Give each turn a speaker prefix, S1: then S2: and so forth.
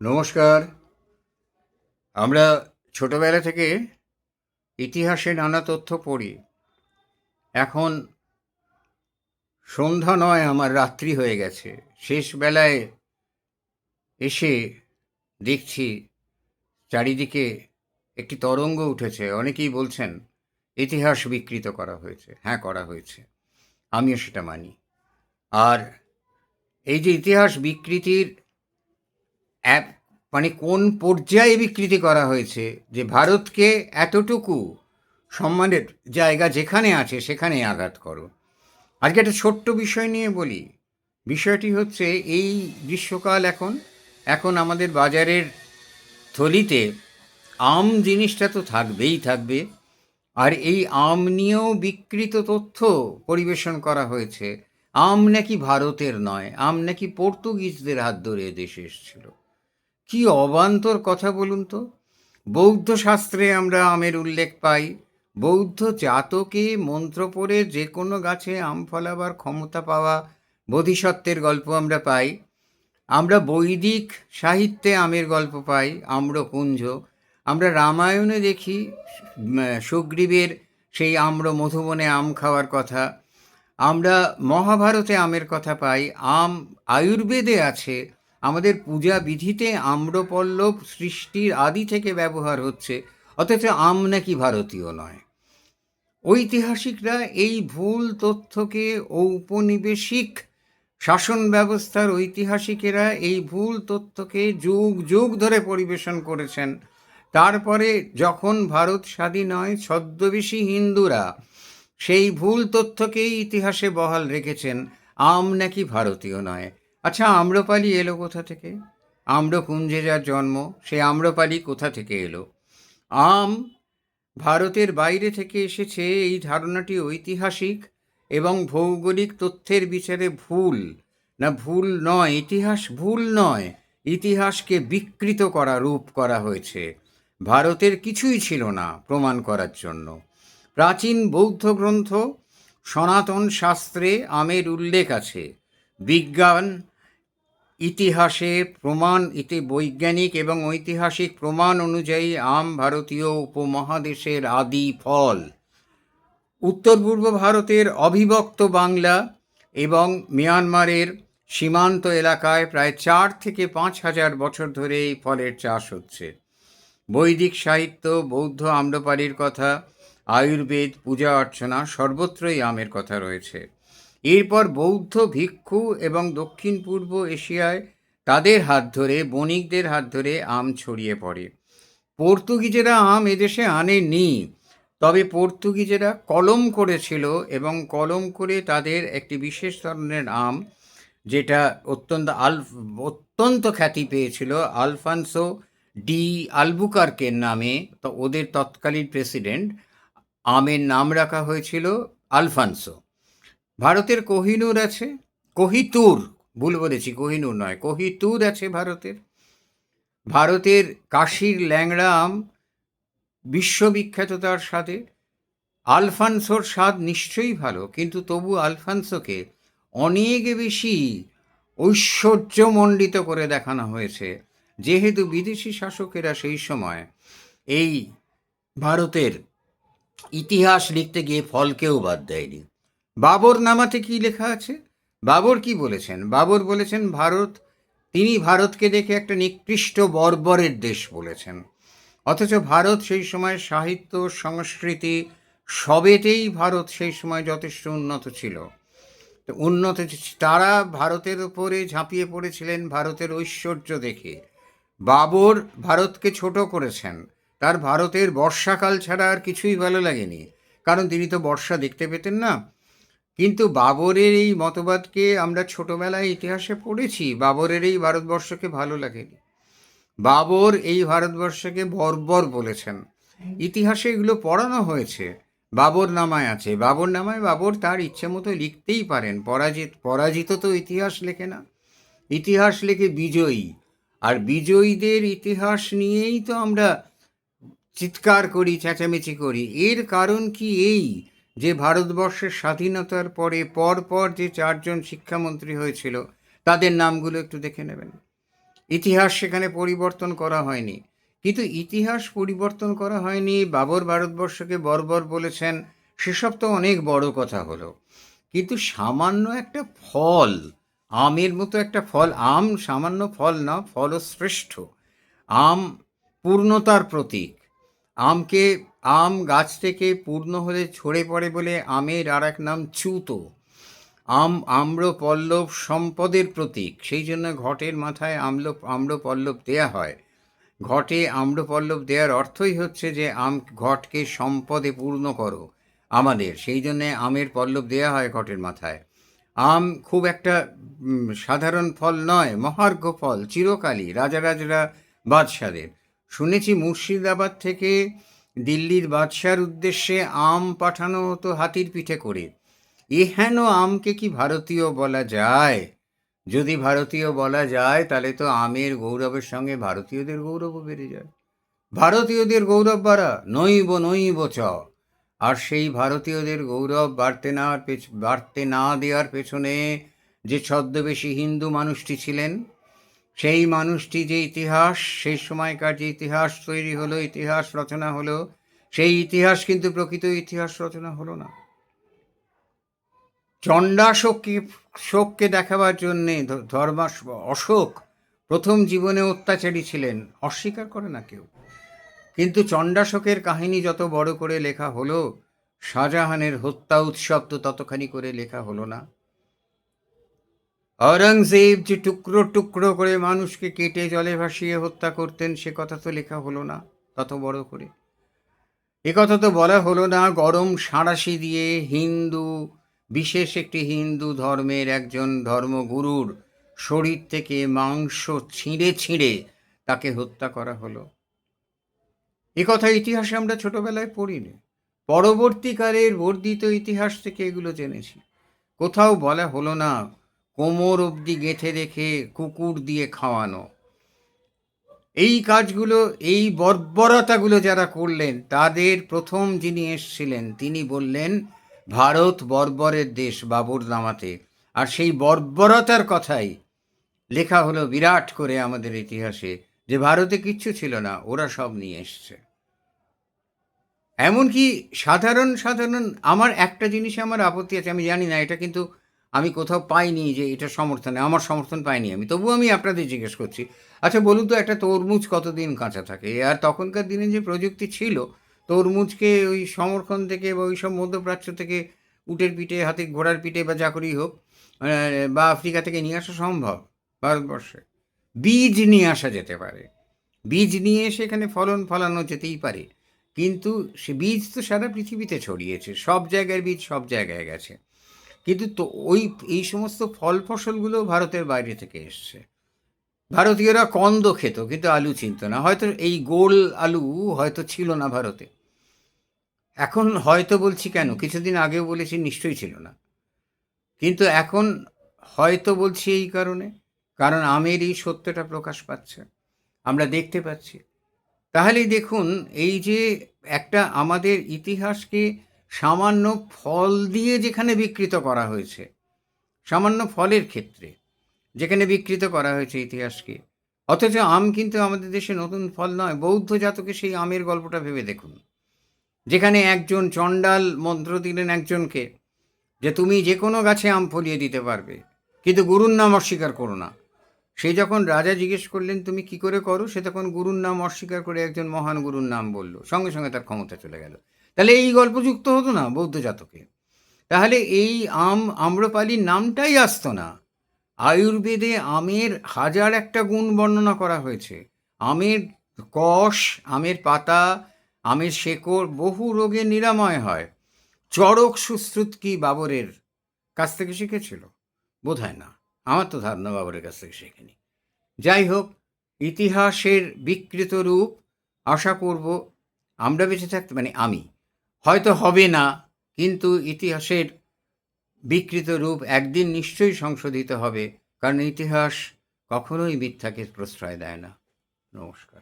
S1: নমস্কার। আমরা ছোটবেলা থেকে ইতিহাসে নানা তথ্য পড়ি। এখন সন্ধ্যা নয়, আমার রাত্রি হয়ে গেছে। শেষ বেলায় এসে দেখছি চারিদিকে একটি তরঙ্গ উঠেছে। অনেকেই বলছেন ইতিহাস বিকৃত করা হয়েছে। হ্যাঁ, করা হয়েছে। আমিও সেটা মানি। আর এই যে ইতিহাস বিকৃতির এক মানে কোন পর্যায়ে বিকৃতি করা হয়েছে, যে ভারতকে এতটুকু সম্মানের জায়গা যেখানে আছে সেখানে আঘাত করো। আজকে একটা ছোট্ট বিষয় নিয়ে বলি। বিষয়টি হচ্ছে, এই গ্রীষ্মকাল, এখন এখন আমাদের বাজারের থলিতে আম জিনিসটা তো থাকবেই থাকবে। আর এই আম নিয়েও বিকৃত তথ্য পরিবেশন করা হয়েছে। আম নাকি ভারতের নয়, আম নাকি পর্তুগিজদের হাত ধরে এদেশে এসেছিল। কি অবান্তর কথা বলুন তো! বৌদ্ধ শাস্ত্রে আমরা আমের উল্লেখ পাই। বৌদ্ধ জাতকে মন্ত্র পড়ে যে কোনো গাছে আম ফলাবার ক্ষমতা পাওয়া বোধিসত্ত্বের গল্প আমরা পাই। আমরা বৈদিক সাহিত্যে আমের গল্প পাই, আম্রকুঞ্জ। আমরা রামায়ণে দেখি সুগ্রীবের সেই আম্র মধুবনে আম খাওয়ার কথা। আমরা মহাভারতে আমের কথা পাই। আম আয়ুর্বেদে আছে। আমাদের পূজা বিধিতে আম্রপল্লব সৃষ্টির আদি থেকে ব্যবহার হচ্ছে। অথচ আম নাকি ভারতীয় নয়। ঐতিহাসিকরা এই ভুল তথ্যকে, ঔপনিবেশিক শাসন ব্যবস্থার ঐতিহাসিকেরা এই ভুল তথ্যকে যুগ যুগ ধরে পরিবেশন করেছেন। তারপরে যখন ভারত স্বাধীন হয়, ছদ্মবেশী হিন্দুরা সেই ভুল তথ্যকেই ইতিহাসে বহাল রেখেছেন। আম নাকি ভারতীয় নয়। আচ্ছা, আম্রপালি এলো কোথা থেকে? আম্রকুঞ্জে যার জন্ম, সে আম্রপালি কোথা থেকে এলো? আম ভারতের বাইরে থেকে এসেছে, এই ধারণাটি ঐতিহাসিক এবং ভৌগোলিক তথ্যের বিচারে ভুল। না, ভুল নয়, ইতিহাস ভুল নয়, ইতিহাসকে বিকৃত করা, রূপ করা হয়েছে। ভারতের কিছুই ছিল না প্রমাণ করার জন্য। প্রাচীন বৌদ্ধ গ্রন্থ সনাতন শাস্ত্রে আমের উল্লেখ আছে। বিজ্ঞান ইতিহাসে প্রমাণ, বৈজ্ঞানিক এবং ঐতিহাসিক প্রমাণ অনুযায়ী আম ভারতীয় উপমহাদেশের আদি ফল। উত্তর পূর্ব ভারতের অবিভক্ত বাংলা এবং মিয়ানমারের সীমান্ত এলাকায় প্রায় 4 থেকে 5 হাজার বছর ধরে এই ফলের চাষ হচ্ছে। বৈদিক সাহিত্য, বৌদ্ধ আম্রপালির কথা, আয়ুর্বেদ, পূজা অর্চনা, সর্বত্রই আমের কথা রয়েছে। এরপর বৌদ্ধ ভিক্ষু এবং দক্ষিণ পূর্ব এশিয়ায় তাদের হাত ধরে, বণিকদের হাত ধরে আম ছড়িয়ে পড়ে। পর্তুগিজেরা আম এদেশে আনেনি, তবে পর্তুগিজেরা কলম করেছিল এবং কলম করে তাদের একটি বিশেষ ধরনের আম, যেটা অত্যন্ত খ্যাতি পেয়েছিল, আলফানসো ডি আলবুকার্কের নামে। তো ওদের তৎকালীন প্রেসিডেন্ট, আমের নাম রাখা হয়েছিল আলফানসো। ভারতের কোহিনূর আছে, কোহিতুর, ভুল বলেছি, কোহিনূর নয়, কোহিতুর আছে ভারতের। ভারতের কাশীর ল্যাংড়া আম বিশ্ববিখ্যাত তার স্বাদে। আলফানসোর স্বাদ নিশ্চয়ই ভালো, কিন্তু তবু আলফানসোকে অনেক বেশি ঐশ্বর্যমণ্ডিত করে দেখানো হয়েছে, যেহেতু বিদেশি শাসকেরা সেই সময় এই ভারতের ইতিহাস লিখতে গিয়ে ফলকেও বাদ দেয়নি। বাবর নামাতে কি লেখা আছে? বাবর কি বলেছেন? বাবর বলেছেন তিনি ভারতকে দেখে একটা নিকৃষ্ট বর্বরের দেশ বলেছেন। অথচ ভারত সেই সময় সাহিত্য, সংস্কৃতি সবেতেই ভারত সেই সময় যথেষ্ট উন্নত ছিল। তো তারা ভারতের উপরে ঝাঁপিয়ে পড়েছিলেন ভারতের ঐশ্বর্য দেখে। বাবর ভারতকে ছোট করেছেন। তার ভারতের বর্ষাকাল ছাড়া আর কিছুই ভালো লাগেনি, কারণ তিনি তো বর্ষা দেখতে পেতেন না। কিন্তু বাবরের এই মতবাদকে আমরা ছোটবেলায় ইতিহাসে পড়েছি। বাবরের এই ভারতবর্ষকে ভালো লাগেনি। বাবর এই ভারতবর্ষকে বর্বর বলেছেন। ইতিহাসে এগুলো পড়ানো হয়েছে। বাবর নামায় আছে। বাবর নামায় বাবর তার ইচ্ছে মতো লিখতেই পারেন। পরাজিত তো ইতিহাস লেখে না, ইতিহাস লেখে বিজয়ী। আর বিজয়ীদের ইতিহাস নিয়েই তো আমরা চিৎকার করি, চেঁচামেচি করি। এর কারণ কি এই, যে ভারতবর্ষের স্বাধীনতার পরে পরপর যে 4জন শিক্ষামন্ত্রী হয়েছিল, তাদের নামগুলো একটু দেখে নেবেন। ইতিহাস সেখানে পরিবর্তন করা হয়নি। কিন্তু ইতিহাস পরিবর্তন করা হয়নি, বাবর ভারতবর্ষকে বর্বর বলেছেন, সেসব তো অনেক বড় কথা হলো। কিন্তু সামান্য একটা ফল, আমের মতো একটা ফল, আম সামান্য ফল না, ফলও শ্রেষ্ঠ। আম পূর্ণতার প্রতীক। আমকে আম গাছ থেকে পূর্ণ হলে ঝরে পড়ে বলে আমের আর এক নাম চ্যুত। আম্রপল্লব সম্পদের প্রতীক, সেই জন্য ঘটের মাথায় আম্রপল্লব দেয়া হয়। ঘটে আম্রপল্লব দেওয়ার অর্থই হচ্ছে যে ঘটকে সম্পদে পূর্ণ করো আমাদের, সেই জন্যে আমের পল্লব দেয়া হয় ঘটের মাথায়। আম খুব একটা সাধারণ ফল নয়, মহার্ঘ ফল, চিরকালই রাজারাজরা বাদশাদের। শুনেছি মুর্শিদাবাদ থেকে দিল্লির বাদশার উদ্দেশ্যে আম পাঠানো হতো হাতির পিঠে করে। এহেন আমকে কি ভারতীয় বলা যায়? যদি ভারতীয় বলা যায় তাহলে তো আমের গৌরবের সঙ্গে ভারতীয়দের গৌরবও বেড়ে যায়। ভারতীয়দের গৌরব বাড়া, নৈব নৈব চ। আর সেই ভারতীয়দের গৌরব বাড়তে না দেওয়ার পেছনে যে ছদ্মবেশী হিন্দু মানুষটি ছিলেন, সেই মানুষটি যে ইতিহাস, সেই সময়কার যে ইতিহাস তৈরি হলো, ইতিহাস রচনা হলো, সেই ইতিহাস কিন্তু প্রকৃত ইতিহাস রচনা হলো না। চণ্ডাশোককে দেখাবার জন্যে অশোক প্রথম জীবনে অত্যাচারী ছিলেন, অস্বীকার করে না কেউ। কিন্তু চণ্ডাশোকের কাহিনী যত বড় করে লেখা হলো, শাহজাহানের হত্যা উৎসব তো ততখানি করে লেখা হলো না। অরঙ্গজেব যে টুকরো টুকরো করে মানুষকে কেটে জলে ভাসিয়ে হত্যা করতেন, সে কথা তো লেখা হলো না তত বড় করে। একথা তো বলা হলো না গরম সাঁড়াশি দিয়ে বিশেষ একটি হিন্দু ধর্মের একজন ধর্মগুরুর শরীর থেকে মাংস ছিঁড়ে ছিঁড়ে তাকে হত্যা করা হলো। একথা ইতিহাসে আমরা ছোটবেলায় পড়িনি, পরবর্তীকালের বর্ধিত ইতিহাস থেকে এগুলো জেনেছি। কোথাও বলা হলো না কোমর অবধি গেঁথে রেখে কুকুর দিয়ে খাওয়ানো। এই কাজগুলো, এই বর্বরতাগুলো যারা করলেন, তাদের প্রথম যিনি এসছিলেন তিনি বললেন ভারত বর্বরের দেশ বাবর নামাতে। আর সেই বর্বরতার কথাই লেখা হলো বিরাট করে আমাদের ইতিহাসে, যে ভারতে কিচ্ছু ছিল না, ওরা সব নিয়ে এসছে। এমনকি সাধারণ আমার একটা জিনিসে আমার আপত্তি আছে, আমি জানি না এটা, কিন্তু আমি কোথাও পাইনি যে এটা সমর্থনে, আমার সমর্থন পাইনি আমি, তবুও আমি আপনাদের জিজ্ঞেস করছি। আচ্ছা বলুন তো, একটা তরমুজ কতদিন কাঁচা থাকে? আর তখনকার দিনে যে প্রযুক্তি ছিল, তরমুজকে ওই সংরক্ষণ থেকে বা ওই সব মধ্যপ্রাচ্য থেকে উটের পিঠে, হাতে ঘোড়ার পিঠে বা যা করেই হোক, বা আফ্রিকা থেকে নিয়ে আসা সম্ভব ভারতবর্ষে? বীজ নিয়ে আসা যেতে পারে, বীজ নিয়ে এসে এখানে ফলানো যেতেই পারে, কিন্তু সে বীজ তো সারা পৃথিবীতে ছড়িয়েছে, সব জায়গার বীজ সব জায়গায় গেছে। কিন্তু তো এই সমস্ত ফল ফসলগুলো ভারতের বাইরে থেকে এসছে। ভারতীয়রা কন্দ খেত কিন্তু আলু চিনত না, হয়তো এই গোল আলু হয়তো ছিল না ভারতে। এখন হয়তো বলছি কেন, কিছুদিন আগেও বলেছি নিশ্চয়ই ছিল না, কিন্তু এখন হয়তো বলছি এই কারণ আমের এই সত্যটা প্রকাশ পাচ্ছে, আমরা দেখতে পাচ্ছি। তাহলেই দেখুন, এই যে একটা আমাদের ইতিহাসকে সামান্য ফল দিয়ে যেখানে বিকৃত করা হয়েছে, সামান্য ফলের ক্ষেত্রে যেখানে বিকৃত করা হয়েছে ইতিহাসকে, অথচ আম কিন্তু আমাদের দেশে নতুন ফল নয়। বৌদ্ধ জাতকে সেই আমের গল্পটা ভেবে দেখুন, যেখানে একজন চণ্ডাল মন্ত্র দিলেন একজনকে যে তুমি যে কোনো গাছে আম ফলিয়ে দিতে পারবে, কিন্তু গুরুর নাম অস্বীকার করো না। সে যখন রাজা জিজ্ঞেস করলেন তুমি কি করে করো, সে তখন গুরুর নাম অস্বীকার করে একজন মহান গুরুর নাম বলল, সঙ্গে সঙ্গে তার ক্ষমতা চলে গেল। তাহলে এই গল্প যুক্ত হতো না বৌদ্ধ জাতকে, তাহলে এই আম্রপালির নামটাই আসতো না। আয়ুর্বেদে আমের হাজার একটা গুণ বর্ণনা করা হয়েছে। আমের কষ, আমের পাতা, আমের শেকড় বহু রোগের নিরাময় হয়। চড়ক সুশ্রুত কি বাবরের কাছ থেকে শিখেছিল? বোধহয় না, আমার তো ধারণা বাবরের কাছ থেকে শেখেনি। যাই হোক, ইতিহাসের বিকৃত রূপ আশা করব আমরা বেঁচে থাকতে, আমি হয়তো হবে না, কিন্তু ইতিহাসের বিকৃত রূপ একদিন নিশ্চয়ই সংশোধিত হবে, কারণ ইতিহাস কখনোই মিথ্যাকে প্রশ্রয় দেয় না। নমস্কার।